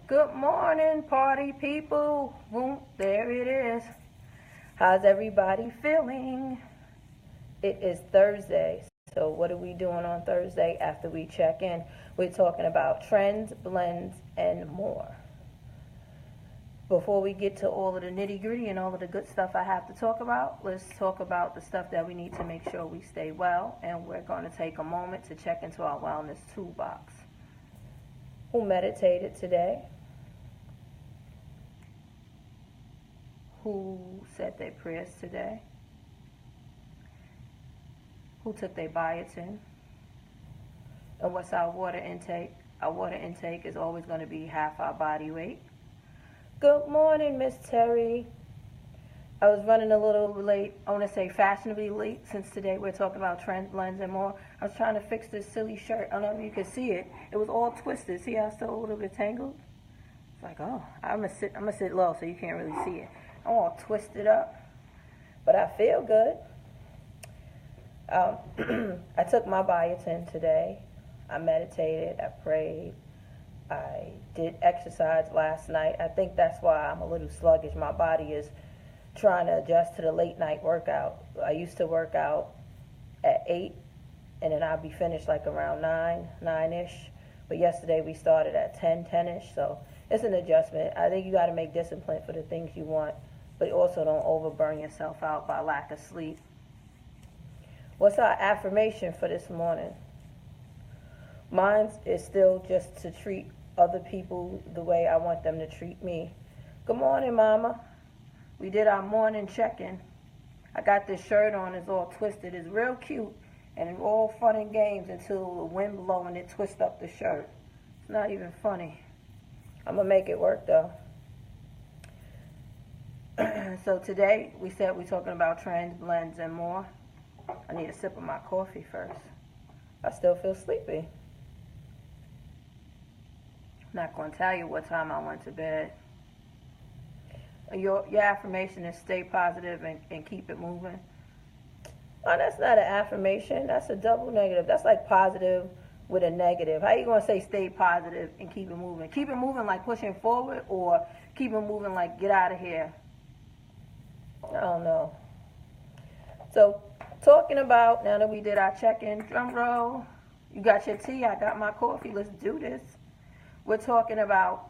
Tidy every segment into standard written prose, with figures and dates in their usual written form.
Good morning, party people. Boom, there it is. How's everybody feeling? It is Thursday. So what are we doing on Thursday after we check in? We're talking about trends, blends, and more. Before we get to all of the nitty-gritty and all of the good stuff I have to talk about, let's talk about the stuff that we need to make sure we stay well. And we're going to take a moment to check into our wellness toolbox. Who meditated today? Who said their prayers today? Who took their biotin? And what's our water intake? Our water intake is always going to be half our body weight. Good morning, Miss Terry. I was running a little late. I want to say fashionably late, since today we're talking about trends, blends, and more. I was trying to fix this silly shirt. I don't know if you can see it. It was all twisted. See how it's still a little bit tangled? It's like, oh, I'm gonna sit low so you can't really see it. I'm all twisted up, but I feel good. I took my biotin today. I meditated. I prayed. I did exercise last night. I think that's why I'm a little sluggish. My body is trying to adjust to the late night workout. I used to work out at 8, and then I'd be finished like around 9-ish. But yesterday we started at 10-ish, so it's an adjustment. I think you got to make discipline for the things you want, but also don't overburn yourself out by lack of sleep. What's our affirmation for this morning? Mine is still just to treat other people the way I want them to treat me. Good morning, Mama. We did our morning check-in. I got this shirt on. It's all twisted. It's real cute, and it's all fun and games until the wind blows and it twists up the shirt. It's not even funny. I'm going to make it work, though. So today, we said we're talking about trends, blends, and more. I need a sip of my coffee first. I still feel sleepy. I'm not going to tell you what time I went to bed. Your affirmation is stay positive and keep it moving. Oh, that's not an affirmation. That's a double negative. That's like positive with a negative. How you going to say stay positive and keep it moving? Keep it moving like pushing forward, or keep it moving like get out of here? I don't know. So talking about, now that we did our check-in, drum roll, you got your tea, I got my coffee, let's do this. We're talking about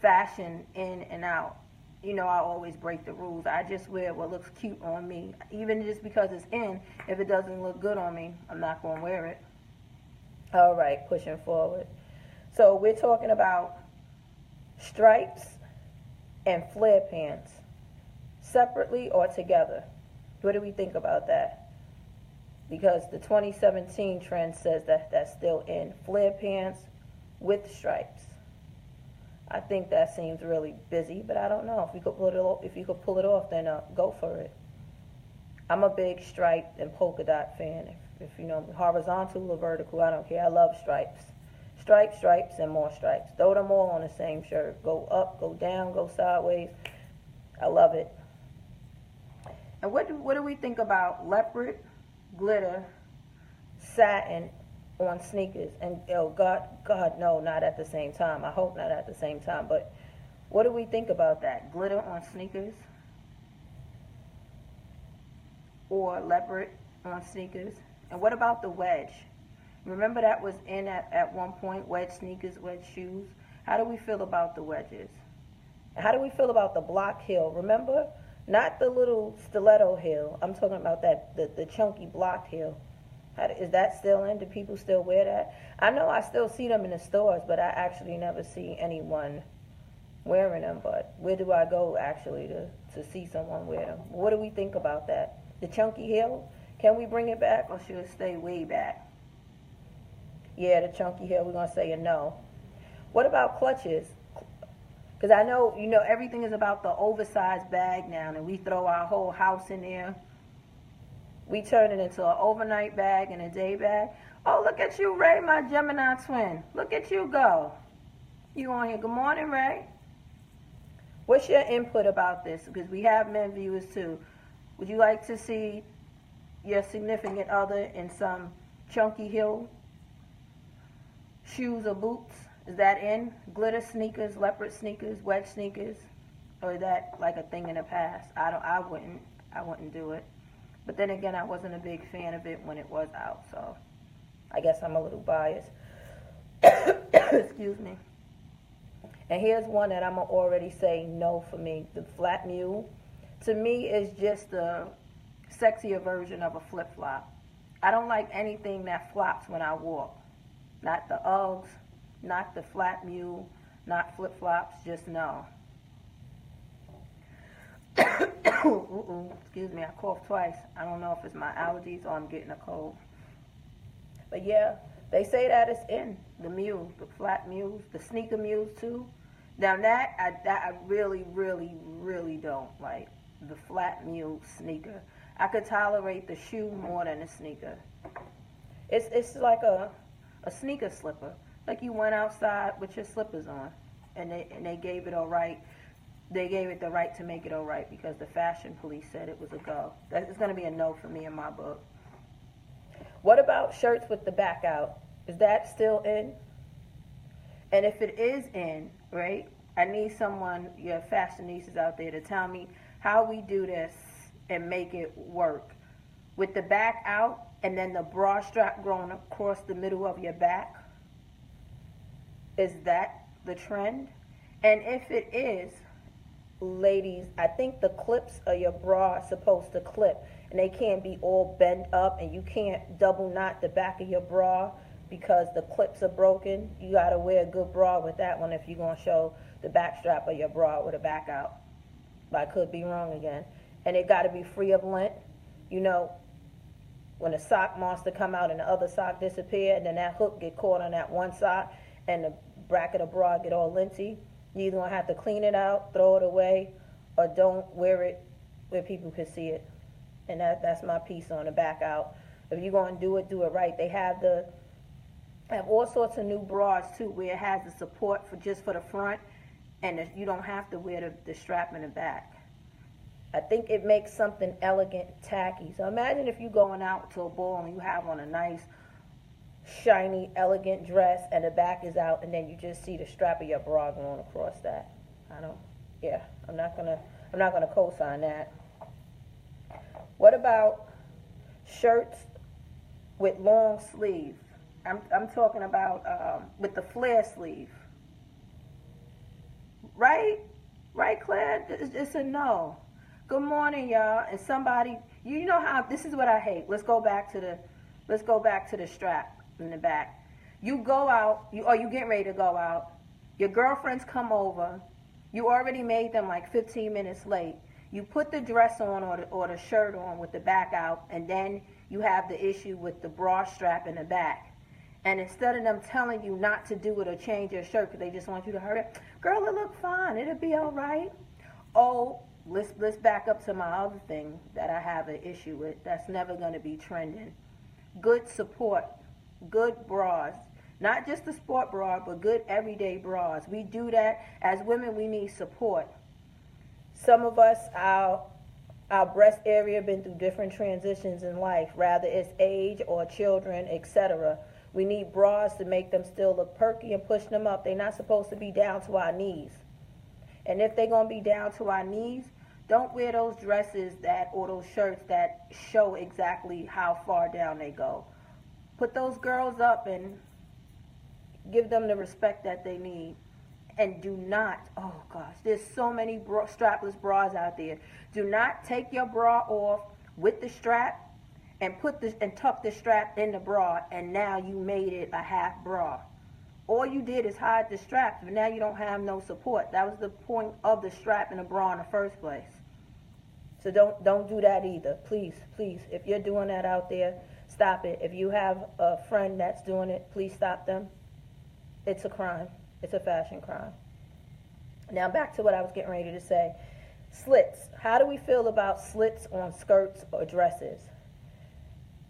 fashion in and out. You know, I always break the rules. I just wear what looks cute on me. Even just because it's in, if it doesn't look good on me, I'm not going to wear it. All right, pushing forward. So we're talking about stripes and flare pants, separately or together. What do we think about that? Because the 2017 trend says that that's still in, flare pants with stripes. I think that seems really busy, but I don't know. If you could pull it off, then go for it. I'm a big stripe and polka dot fan. If you know me, horizontal or vertical, I don't care. I love stripes. Stripes, stripes, and more stripes. Throw them all on the same shirt. Go up, go down, go sideways. I love it. And what do we think about leopard, glitter, satin on sneakers? And oh God, no, not at the same time. I hope not at the same time. But what do we think about that? Glitter on sneakers, or leopard on sneakers? And what about the wedge? Remember that was in at one point, wedge sneakers, wedge shoes. How do we feel about the wedges? How do we feel about the block heel? Remember, not the little stiletto heel. I'm talking about the chunky block heel. Is that still in? Do people still wear that? I know I still see them in the stores, but I actually never see anyone wearing them. But where do I go actually to see someone wear them? What do we think about that? The chunky heel, can we bring it back, or should it stay way back? Yeah, the chunky heel, we're going to say a no. What about clutches? Because I know, everything is about the oversized bag now, and we throw our whole house in there. We turn it into an overnight bag and a day bag. Oh, look at you, Ray, my Gemini twin. Look at you go. You on here. Good morning, Ray. What's your input about this? Because we have men viewers too. Would you like to see your significant other in some chunky heel shoes or boots? Is that in? Glitter sneakers, leopard sneakers, wedge sneakers? Or is that like a thing in the past? I wouldn't do it. But then again, I wasn't a big fan of it when it was out, so I guess I'm a little biased. Excuse me. And here's one that I'm going to already say no for me. The flat mule, to me, is just a sexier version of a flip-flop. I don't like anything that flops when I walk. Not the Uggs, not the flat mule, not flip-flops, just no. Excuse me, I coughed twice. I don't know if it's my allergies or I'm getting a cold. But yeah, they say that it's in, the mule, the flat mules, the sneaker mules too. Now that I really, really, really don't like, the flat mule sneaker. I could tolerate the shoe more than the sneaker. It's like a sneaker slipper. Like you went outside with your slippers on, and they gave it all right. They gave it the right to make it all right because the fashion police said it was a go. That's going to be a no for me in my book. What about shirts with the back out? Is that still in? And if it is in, right, I need someone, your fashionistas out there, to tell me how we do this and make it work. With the back out and then the bra strap going across the middle of your back. Is that the trend? And if it is, ladies, I think the clips of your bra are supposed to clip, and they can't be all bent up, and you can't double knot the back of your bra because the clips are broken. You got to wear a good bra with that one if you're going to show the back strap of your bra with a back out. But I could be wrong again. And it got to be free of lint. You know, when the sock monster come out and the other sock disappear, and then that hook get caught on that one sock, and the bracket of bra get all linty, you either going to have to clean it out, throw it away, or don't wear it where people can see it. And that's my piece on the back out. If you're going to do it right. They have all sorts of new bras too, where it has the support for just for the front, and you don't have to wear the strap in the back. I think it makes something elegant, tacky. So imagine if you're going out to a ball and you have on a nice, shiny, elegant dress, and the back is out, and then you just see the strap of your bra going across that. I'm not gonna co-sign that. What about shirts with long sleeves? I'm talking about with the flare sleeve. Right, Claire? It's a no. Good morning, y'all. And somebody, you know how this is what I hate. Let's go back to the strap in the back. You go out, you getting ready to go out. Your girlfriends come over. You already made them like 15 minutes late. You put the dress on or the shirt on with the back out, and then you have the issue with the bra strap in the back. And instead of them telling you not to do it or change your shirt because they just want you to hurry up, girl, it look fine. It'll be all right. Oh, let's back up to my other thing that I have an issue with. That's never going to be trending. Good support. Good bras. Not just the sport bra, but good everyday bras. We do that. As women, we need support. Some of us, our breast area been through different transitions in life, rather it's age or children, etc. We need bras to make them still look perky and push them up. They're not supposed to be down to our knees. And if they're going to be down to our knees, don't wear those dresses or those shirts that show exactly how far down they go. Put those girls up and give them the respect that they need. And do not, oh gosh, there's so many strapless bras out there. Do not take your bra off with the strap and tuck the strap in the bra, and now you made it a half bra. All you did is hide the straps, but now you don't have no support. That was the point of the strap in the bra in the first place. So don't do that either. Please, if you're doing that out there, stop it. If you have a friend that's doing it, please stop them. It's a crime. It's a fashion crime. Now back to what I was getting ready to say. Slits. How do we feel about slits on skirts or dresses?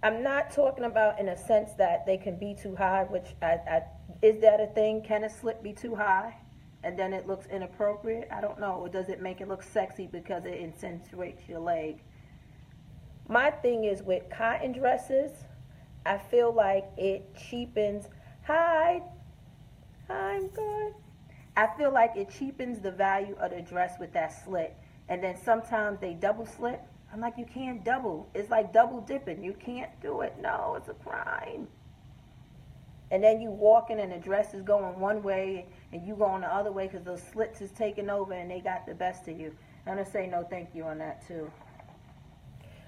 I'm not talking about in a sense that they can be too high, which is that a thing? Can a slit be too high and then it looks inappropriate? I don't know. Or does it make it look sexy because it accentuates your leg? My thing is with cotton dresses, I feel like it cheapens. Hi, I'm good. I feel like it cheapens the value of the dress with that slit. And then sometimes they double slit. I'm like, you can't double. It's like double dipping. You can't do it. No, it's a crime. And then you walking and the dress is going one way and you going the other way because those slits is taking over and they got the best of you. I'm going to say no thank you on that too.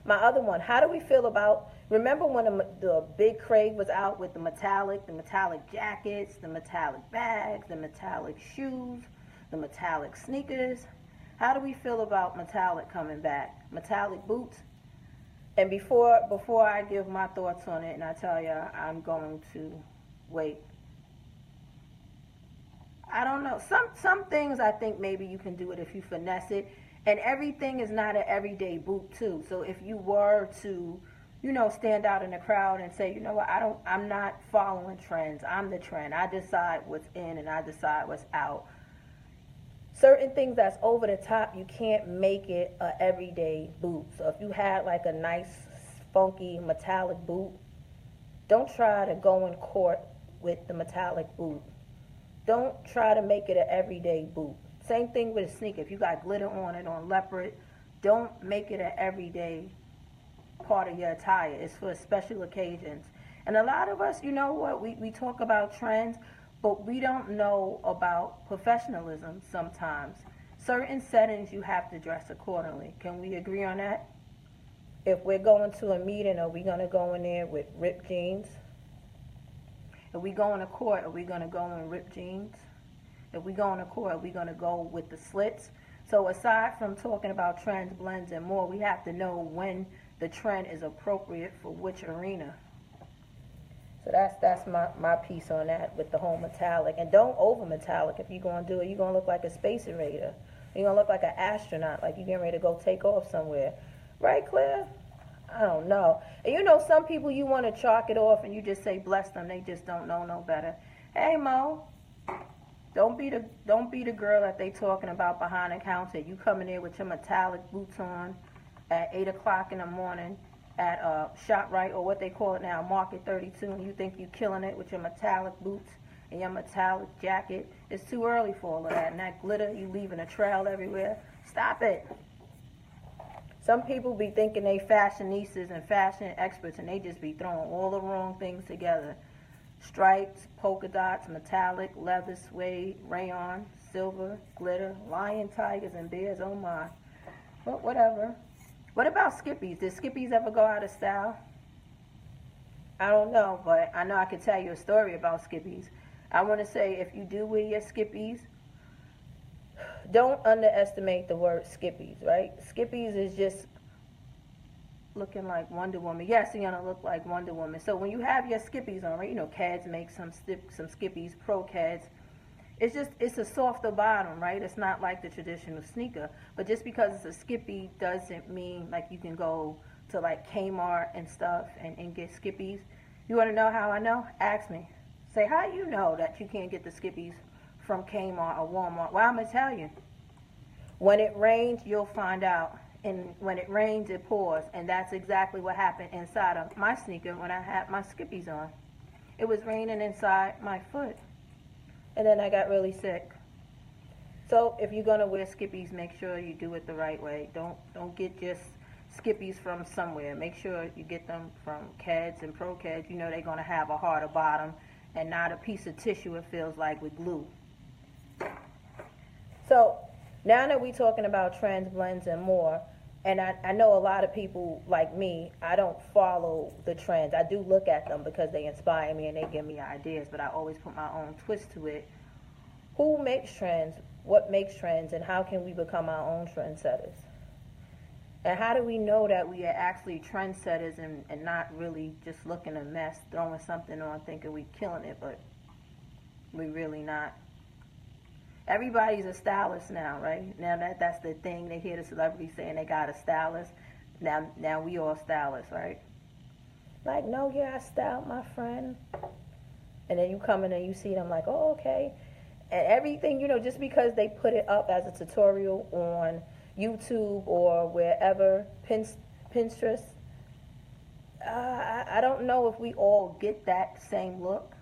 My other one, how do we feel about, remember when the big crave was out with the metallic jackets, the metallic bags, the metallic shoes, the metallic sneakers? How do we feel about metallic coming back? Metallic boots? And before I give my thoughts on it, and I tell you I'm going to wait. I don't know. Some things I think maybe you can do it if you finesse it. And everything is not an everyday boot too. So if you were to, stand out in the crowd and say, you know what, I'm not following trends. I'm the trend. I decide what's in and I decide what's out. Certain things that's over the top, you can't make it a everyday boot. So if you had like a nice, funky metallic boot, don't try to go in court with the metallic boot. Don't try to make it an everyday boot. Same thing with a sneaker. If you got glitter on it, on leopard, don't make it an everyday part of your attire. It's for special occasions. And a lot of us, you know what, we talk about trends, but we don't know about professionalism sometimes. Certain settings, you have to dress accordingly. Can we agree on that? If we're going to a meeting, are we going to go in there with ripped jeans? If we go in a court, are we going to go in ripped jeans? If we go in a court, are we going to go with the slits? So aside from talking about trends, blends, and more, we have to know when the trend is appropriate for which arena. So that's my piece on that with the whole metallic. And don't over metallic. If you're going to do it, you're going to look like a space invader. You're going to look like an astronaut, like you're getting ready to go take off somewhere. Right, Claire? I don't know. And some people you want to chalk it off and you just say bless them. They just don't know no better. Hey, Mo. Don't be the girl that they talking about behind the counter. You coming in with your metallic boots on at 8 o'clock in the morning at ShopRite, or what they call it now, Market 32, and you think you killing it with your metallic boots and your metallic jacket. It's too early for all of that. And that glitter, you leaving a trail everywhere. Stop it. Some people be thinking they fashionistas and fashion experts, and they just be throwing all the wrong things together. Stripes, polka dots, metallic, leather, suede, rayon, silver, glitter, lion, tigers, and bears. Oh my. But whatever. What about skippies? Did skippies ever go out of style? I don't know, but I know I could tell you a story about skippies. I want to say if you do wear your skippies, don't underestimate the word skippies, right? Skippies is just looking like Wonder Woman. Yes, you're going to look like Wonder Woman. So when you have your skippies on, right, Cads make some skippies, pro Cads. It's a softer bottom, right? It's not like the traditional sneaker. But just because it's a skippy doesn't mean like you can go to like Kmart and stuff and get skippies. You want to know how I know? Ask me. Say, how do you know that you can't get the skippies from Kmart or Walmart? Well, I'm going to tell you. When it rains, you'll find out. And when it rains, it pours. And that's exactly what happened inside of my sneaker when I had my skippies on. It was raining inside my foot. And then I got really sick. So if you're going to wear skippies, make sure you do it the right way. Don't get just skippies from somewhere. Make sure you get them from Cads and Pro Cads. They're going to have a harder bottom and not a piece of tissue, it feels like, with glue. So now that we're talking about trends, blends, and more, and I know a lot of people like me, I don't follow the trends. I do look at them because they inspire me and they give me ideas, but I always put my own twist to it. Who makes trends? What makes trends? And how can we become our own trendsetters? And how do we know that we are actually trendsetters and not really just looking a mess, throwing something on thinking we're killing it, but we're really not? Everybody's a stylist now, right? Now that's the thing. They hear the celebrities saying they got a stylist. Now we all stylists, right? Like, no, yeah, I styled my friend. And then you come in and you see them like, oh, okay. And everything, just because they put it up as a tutorial on YouTube or wherever, Pinterest, I don't know if we all get that same look.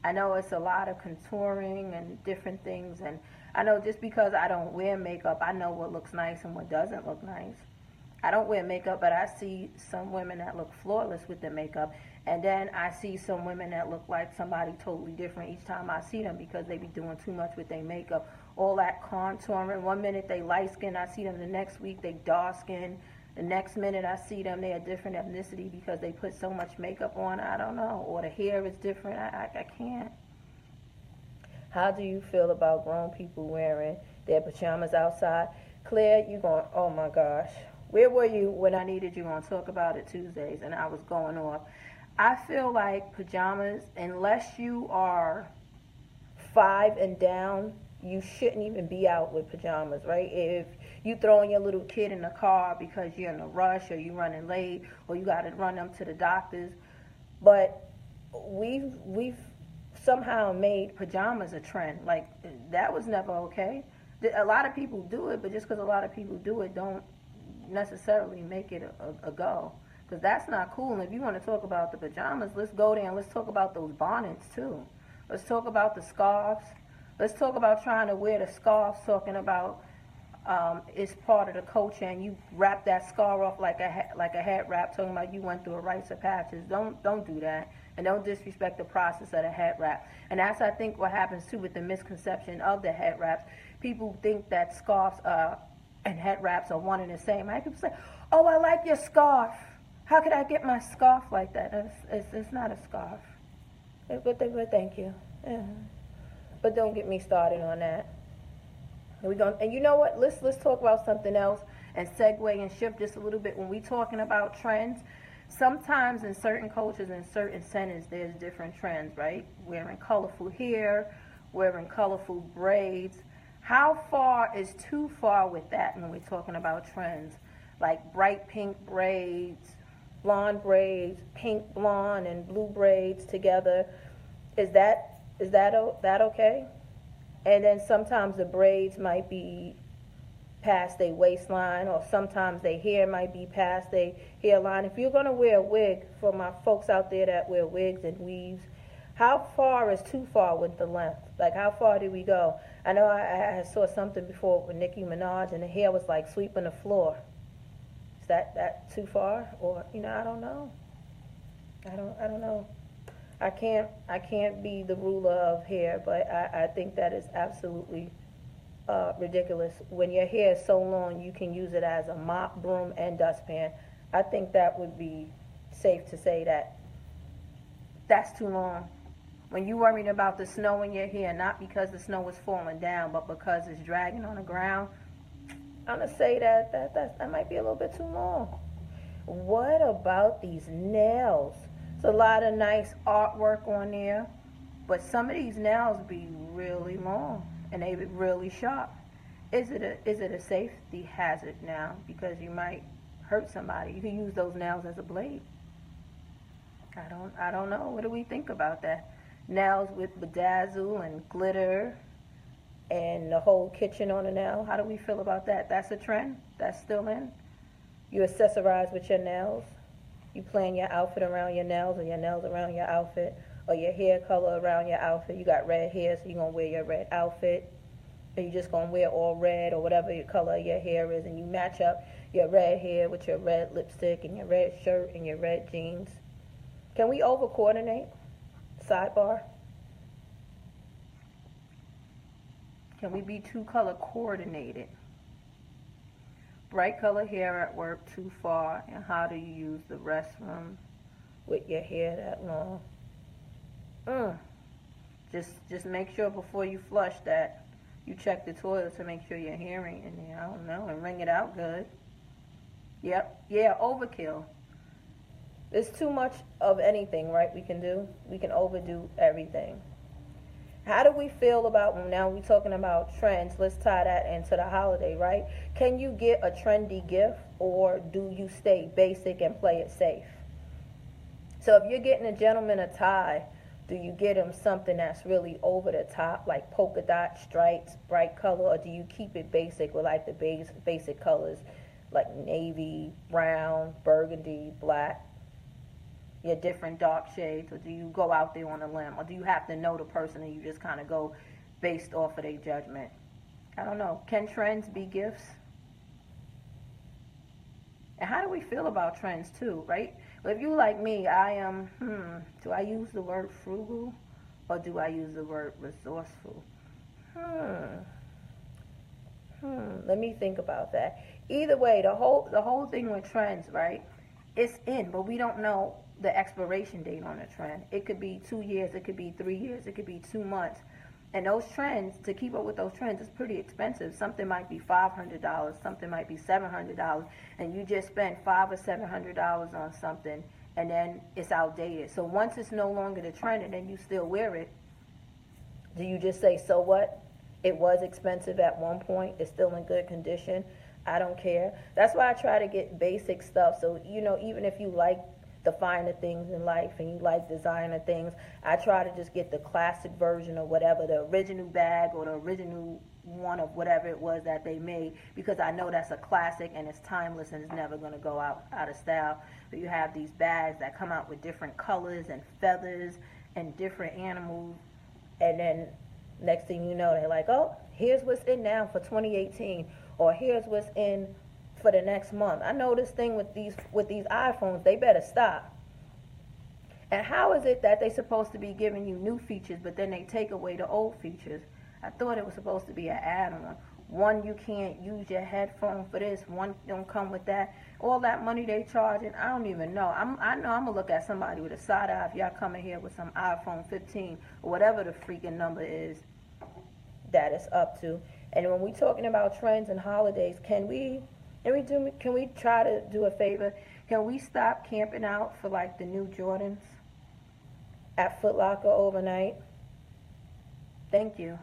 I know it's a lot of contouring and different things, and I know just because I don't wear makeup, I know what looks nice and what doesn't look nice. I don't wear makeup, but I see some women that look flawless with their makeup, and then I see some women that look like somebody totally different each time I see them because they be doing too much with their makeup. All that contouring. One minute they light skin, I see them the next week they dark skin. The next minute I see them, they're a different ethnicity because they put so much makeup on. I don't know. Or the hair is different. I can't. How do you feel about grown people wearing their pajamas outside? Claire, you going, oh my gosh. Where were you when I needed you on Talk About It Tuesdays and I was going off? I feel like pajamas, unless you are 5 and down, you shouldn't even be out with pajamas, right? If you throwing your little kid in the car because you're in a rush or you're running late or you got to run them to the doctors. But we've somehow made pajamas a trend. Like, that was never okay. A lot of people do it, but just because a lot of people do it don't necessarily make it a go, because that's not cool. And if you want to talk about the pajamas, let's go there and let's talk about those bonnets too. Let's talk about the scarves. Let's talk about trying to wear the scarves, talking about it's part of the culture, and you wrap that scarf off like a hat wrap, talking about you went through a rites of passage. Don't do that, and don't disrespect the process of the hat wrap. And that's, I think, what happens too with the misconception of the hat wraps. People think that scarves and hat wraps are one and the same. I people say, "Oh, I like your scarf. How could I get my scarf like that?" It's not a scarf. But thank you. Yeah. But don't get me started on that. And you know what? Let's talk about something else and segue and shift just a little bit. When we talking about trends, sometimes in certain cultures and certain centers, there's different trends, right? Wearing colorful hair, wearing colorful braids. How far is too far with that when we're talking about trends? Like bright pink braids, blonde braids, pink, blonde, and blue braids together. Is that okay? And then sometimes the braids might be past their waistline, or sometimes their hair might be past their hairline. If you're going to wear a wig, for my folks out there that wear wigs and weaves, how far is too far with the length? Like, how far do we go? I know I saw something before with Nicki Minaj, and the hair was like sweeping the floor. Is that too far? Or, I don't know. I don't know. I can't be the ruler of hair, but I think that is absolutely ridiculous. When your hair is so long, you can use it as a mop, broom, and dustpan. I think that would be safe to say that that's too long. When you're worried about the snow in your hair, not because the snow is falling down, but because it's dragging on the ground, I'm going to say that might be a little bit too long. What about these nails? It's a lot of nice artwork on there, but some of these nails be really long and they be really sharp. Is it a safety hazard now? Because you might hurt somebody. You can use those nails as a blade. I don't know. What do we think about that? Nails with bedazzle and glitter and the whole kitchen on a nail. How do we feel about that? That's a trend? That's still in? You accessorize with your nails? You plan your outfit around your nails, or your nails around your outfit, or your hair color around your outfit? You got red hair, so you're going to wear your red outfit. Or you just going to wear all red, or whatever your color of your hair is, and you match up your red hair with your red lipstick and your red shirt and your red jeans. Can we over-coordinate? Sidebar. Can we be too color coordinated? Bright color hair at work too far, and how do you use the restroom with your hair that long? Just make sure before you flush that you check the toilet to make sure your hair ain't in there. I don't know, and wring it out good. Yep, yeah, overkill. There's too much of anything, right, we can do. We can overdo everything. How do we feel about, now we're talking about trends, let's tie that into the holiday, right? Can you get a trendy gift, or do you stay basic and play it safe? So if you're getting a gentleman a tie, do you get him something that's really over the top, like polka dot, stripes, bright color, or do you keep it basic with like the basic colors, like navy, brown, burgundy, black? your different dark shades, or do you go out there on a limb, or do you have to know the person and you just kind of go based off of their judgment? I don't know. Can trends be gifts? And how do we feel about trends too, right? Well, if you like me, I am, do I use the word frugal or do I use the word resourceful? Let me think about that. Either way, the whole thing with trends, right? It's in, but we don't know the expiration date on a trend. It could be 2 years, it could be 3 years, it could be 2 months. And those trends, to keep up with those trends, is pretty expensive. Something might be $500, something might be $700, and you just spent $500 or $700 on something, and then it's outdated. So once it's no longer the trend, and then you still wear it, do you just say, so what? It was expensive at one point. It's still in good condition. I don't care. That's why I try to get basic stuff. So, you know, even if you like the finer things in life and you like designer things, I try to just get the classic version of whatever, the original bag or the original one of whatever it was that they made, because I know that's a classic and it's timeless and it's never going to go out of style. But you have these bags that come out with different colors and feathers and different animals, and then next thing you know, they're like, oh, here's what's in now for 2018, or here's what's in for the next month. I know this thing with these iPhones, they better stop. And how is it that they're supposed to be giving you new features, but then they take away the old features? I thought it was supposed to be an add-on. One, you can't use your headphone for this. One don't come with that. All that money they charging, I don't even know. I know I'm going to look at somebody with a side eye if y'all coming here with some iPhone 15 or whatever the freaking number is that it's up to. And when we talking about trends and holidays, can we try to do a favor? Can we stop camping out for like the new Jordans at Foot Locker overnight? Thank you.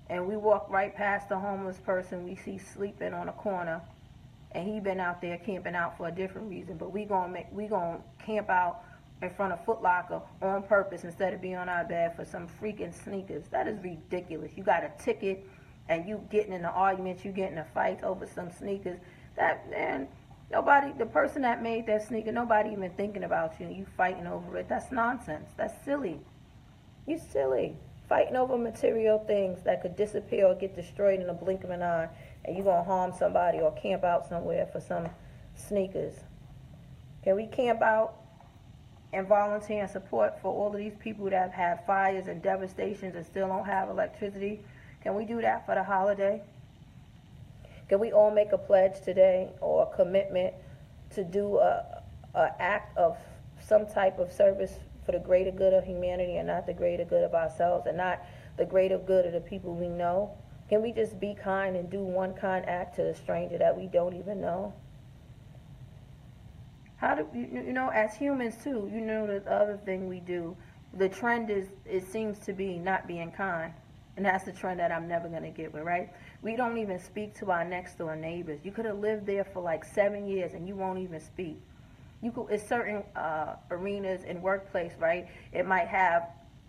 And we walk right past the homeless person we see sleeping on a corner, and he been out there camping out for a different reason, but we gonna camp out in front of Foot Locker on purpose instead of being on our bed for some freaking sneakers. That is ridiculous. You got a ticket and you getting in an argument, you getting a fight over some sneakers. That, man, nobody, the person that made that sneaker, nobody even thinking about you, and you fighting over it. That's nonsense. That's silly. You silly. Fighting over material things that could disappear or get destroyed in a blink of an eye, and you're going to harm somebody or camp out somewhere for some sneakers. Can we camp out and volunteer and support for all of these people that have had fires and devastations and still don't have electricity? Can we do that for the holiday? Can we all make a pledge today or a commitment to do a act of some type of service for the greater good of humanity and not the greater good of ourselves and not the greater good of the people we know? Can we just be kind and do one kind act to a stranger that we don't even know? How do you know, as humans too, you know, the other thing we do, the trend is, it seems to be not being kind. And that's the trend that I'm never going to get with, right? We don't even speak to our next door neighbors. You could have lived there for like 7 years and you won't even speak. It's certain arenas in workplace, right? It might have,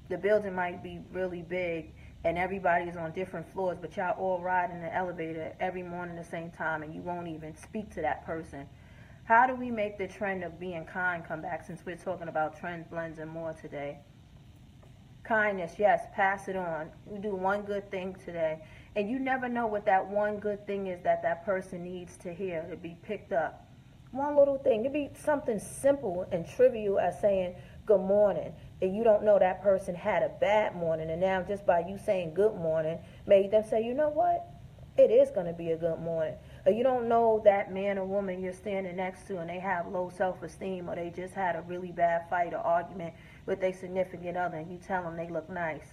the building might be really big and everybody's on different floors, but y'all all ride in the elevator every morning at the same time and you won't even speak to that person. How do we make the trend of being kind come back, since we're talking about trends, blends, and more today? Kindness, yes, pass it on. We do one good thing today. And you never know what that one good thing is that that person needs to hear, to be picked up. One little thing. It could be something simple and trivial as saying good morning. And you don't know that person had a bad morning. And now just by you saying good morning made them say, you know what? It is going to be a good morning. Or you don't know that man or woman you're standing next to and they have low self-esteem, or they just had a really bad fight or argument with their significant other, and you tell them they look nice.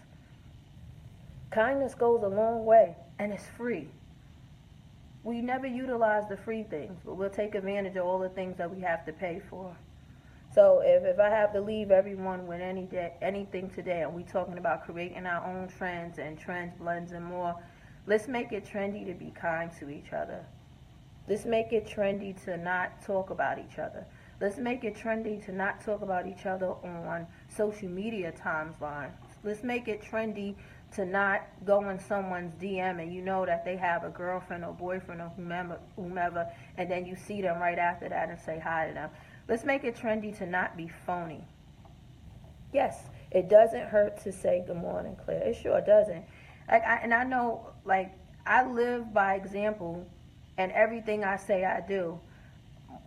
Kindness goes a long way, and it's free. We never utilize the free things, but we'll take advantage of all the things that we have to pay for. So if I have to leave everyone with anything today, and we're talking about creating our own trends and trends, blends, and more, let's make it trendy to be kind to each other. Let's make it trendy to not talk about each other. Let's make it trendy to not talk about each other on social media timelines. Let's make it trendy to not go in someone's DM and you know that they have a girlfriend or boyfriend or whomever, and then you see them right after that and say hi to them. Let's make it trendy to not be phony. Yes, it doesn't hurt to say good morning, Claire. It sure doesn't. And I know, like, I live by example, and everything I say I do.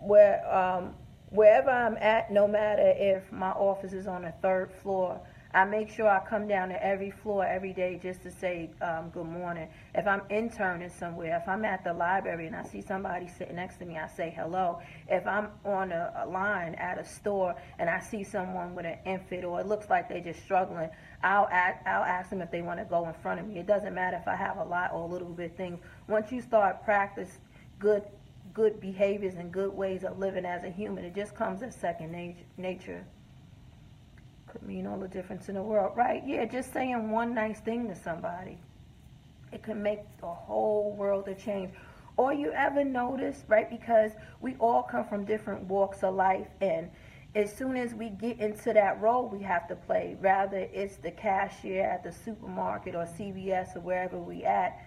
Wherever I'm at, no matter if my office is on the third floor, I make sure I come down to every floor every day just to say good morning. If I'm interning somewhere, if I'm at the library and I see somebody sitting next to me, I say hello. If I'm on a line at a store and I see someone with an infant or it looks like they're just struggling, I'll ask them if they want to go in front of me. It doesn't matter if I have a lot or a little bit of things. Once you start practice good behaviors and good ways of living as a human, it just comes as second nature. Could mean all the difference in the world, right? Yeah, just saying one nice thing to somebody, it can make the whole world a change. Or you ever notice, right, because we all come from different walks of life, and as soon as we get into that role we have to play, rather it's the cashier at the supermarket or CVS or wherever we at,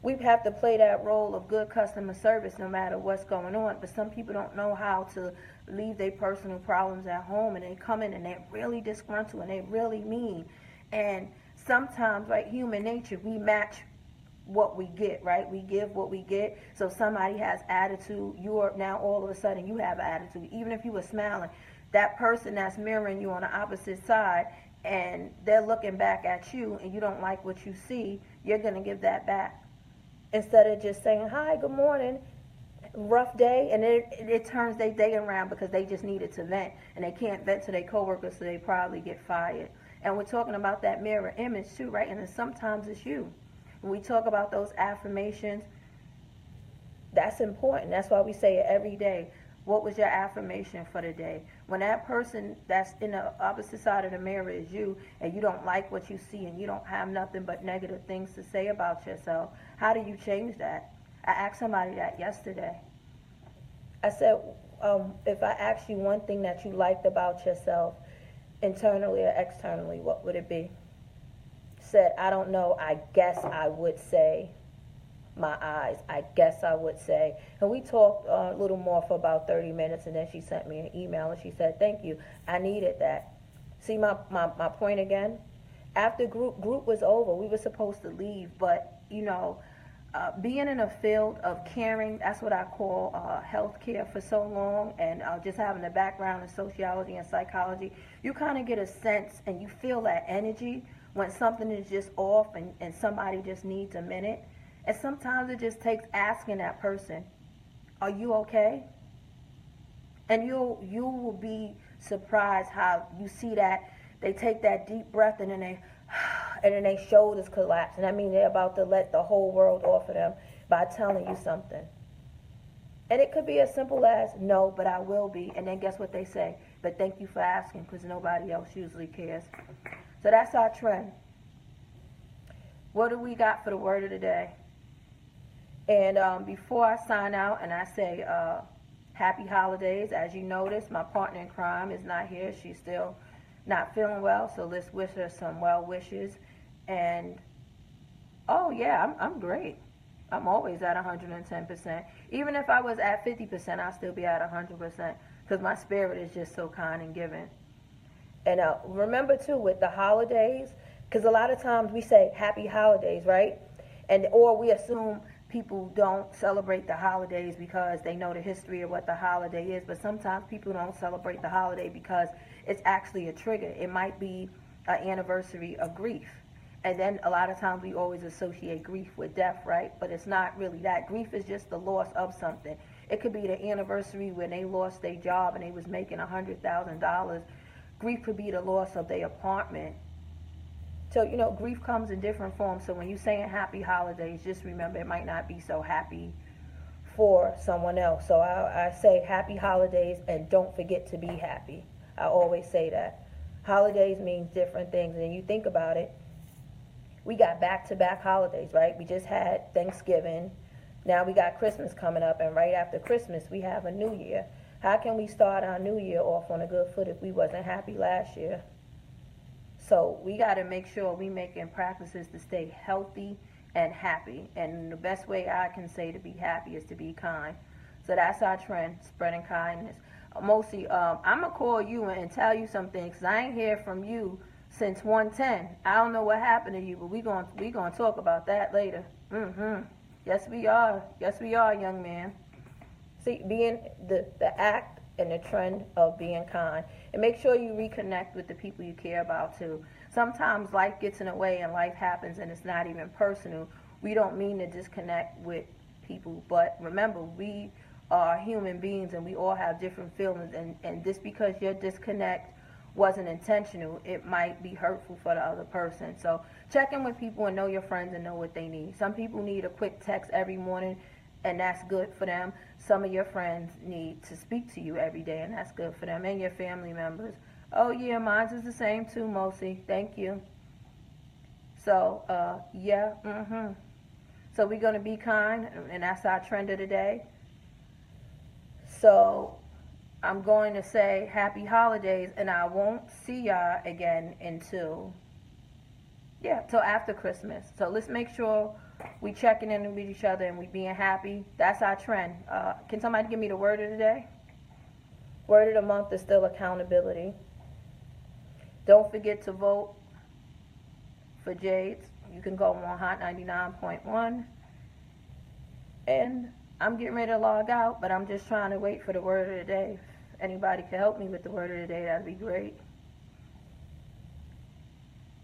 we have to play that role of good customer service no matter what's going on. But some people don't know how to leave their personal problems at home, and they come in and they're really disgruntled and they really mean. And sometimes, right, human nature, we match what we get, right? We give what we get. So somebody has attitude, you're now all of a sudden you have attitude. Even if you were smiling, that person that's mirroring you on the opposite side and they're looking back at you and you don't like what you see, you're going to give that back. Instead of just saying, hi, good morning, rough day, and it turns their day around because they just needed to vent, and they can't vent to their coworkers, so they probably get fired. And we're talking about that mirror image too, right? And then sometimes it's you. When we talk about those affirmations, that's important. That's why we say it every day. What was your affirmation for the day? When that person that's in the opposite side of the mirror is you, and you don't like what you see, and you don't have nothing but negative things to say about yourself, how do you change that? I asked somebody that yesterday. I said, if I asked you one thing that you liked about yourself, internally or externally, what would it be? Said, I don't know, I guess I would say my eyes. I guess I would say. And we talked a little more for about 30 minutes, and then she sent me an email and she said, thank you, I needed that. See my point again? After group was over, we were supposed to leave, but you know, being in a field of caring, that's what I call healthcare for so long, and just having a background in sociology and psychology, you kind of get a sense and you feel that energy when something is just off and somebody just needs a minute. And sometimes it just takes asking that person, are you okay? And you will be surprised how you see that they take that deep breath and then their shoulders collapse. And I mean, they're about to let the whole world off of them by telling you something. And it could be as simple as, no, but I will be. And then guess what they say? But thank you for asking, because nobody else usually cares. So that's our trend. What do we got for the word of the day? And before I sign out and I say happy holidays, as you notice, my partner in crime is not here. She's still not feeling well, so let's wish her some well wishes. And, oh, yeah, I'm great. I'm always at 110%. Even if I was at 50%, I'll still be at 100% because my spirit is just so kind and giving. And remember, too, with the holidays, because a lot of times we say happy holidays, right? Or we assume people don't celebrate the holidays because they know the history of what the holiday is, but sometimes people don't celebrate the holiday because it's actually a trigger. It might be an anniversary of grief. And then a lot of times we always associate grief with death, right? But it's not really that. Grief is just the loss of something. It could be the anniversary when they lost their job and they was making $100,000. Grief could be the loss of their apartment. So, you know, grief comes in different forms. So when you're saying happy holidays, just remember it might not be so happy for someone else. So I say happy holidays and don't forget to be happy. I always say that. Holidays means different things. And you think about it, we got back-to-back holidays, right? We just had Thanksgiving. Now we got Christmas coming up. And right after Christmas, we have a new year. How can we start our new year off on a good foot if we wasn't happy last year? So we got to make sure we making practices to stay healthy and happy. And the best way I can say to be happy is to be kind. So that's our trend, spreading kindness. Mostly, I'm going to call you and tell you some things, because I ain't hear from you since 110. I don't know what happened to you, but we gonna talk about that later. Yes, we are. Yes, we are, young man. See, being the act and the trend of being kind. And make sure you reconnect with the people you care about, too. Sometimes life gets in the way and life happens and it's not even personal. We don't mean to disconnect with people, but remember, we are human beings and we all have different feelings. And just because your disconnect wasn't intentional, it might be hurtful for the other person. So check in with people and know your friends and know what they need. Some people need a quick text every morning, and that's good for them. Some of your friends need to speak to you every day, and that's good for them, and your family members. Oh yeah, mine is the same too, Mosi. Thank you. So yeah, so we're gonna be kind, and that's our trend of the day. So I'm going to say happy holidays, and I won't see y'all again until after Christmas. So let's make sure we checking in with each other and we being happy. That's our trend. Can somebody give me the word of the day? Word of the month is still accountability. Don't forget to vote for Jades. You can go on Hot 99.1. And I'm getting ready to log out, but I'm just trying to wait for the word of the day. If anybody can help me with the word of the day, that'd be great.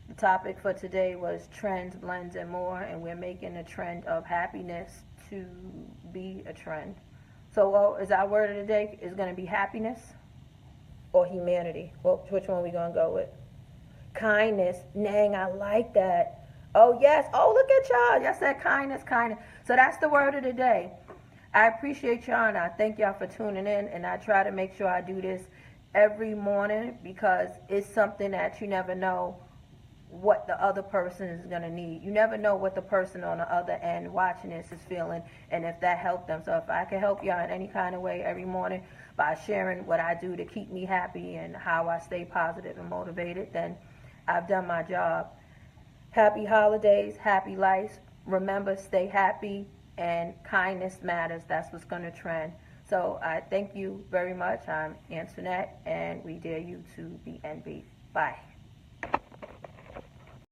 The topic for today was trends, blends, and more, and we're making a trend of happiness to be a trend. So is our word of the day is going to be happiness or humanity? Well, which one are we going to go with? Kindness. Nang, I like that. Oh, yes. Oh, look at y'all. Y'all said kindness, kindness. So that's the word of the day. I appreciate y'all, and I thank y'all for tuning in, and I try to make sure I do this every morning because it's something that you never know what the other person is going to need. You never know what the person on the other end watching this is feeling, and if that helped them. So if I can help y'all in any kind of way every morning by sharing what I do to keep me happy and how I stay positive and motivated, then I've done my job. Happy holidays, happy life. Remember, stay happy, and kindness matters. That's what's going to trend. So I thank you very much. I'm Antoinette, and we dare you to be NB. Bye.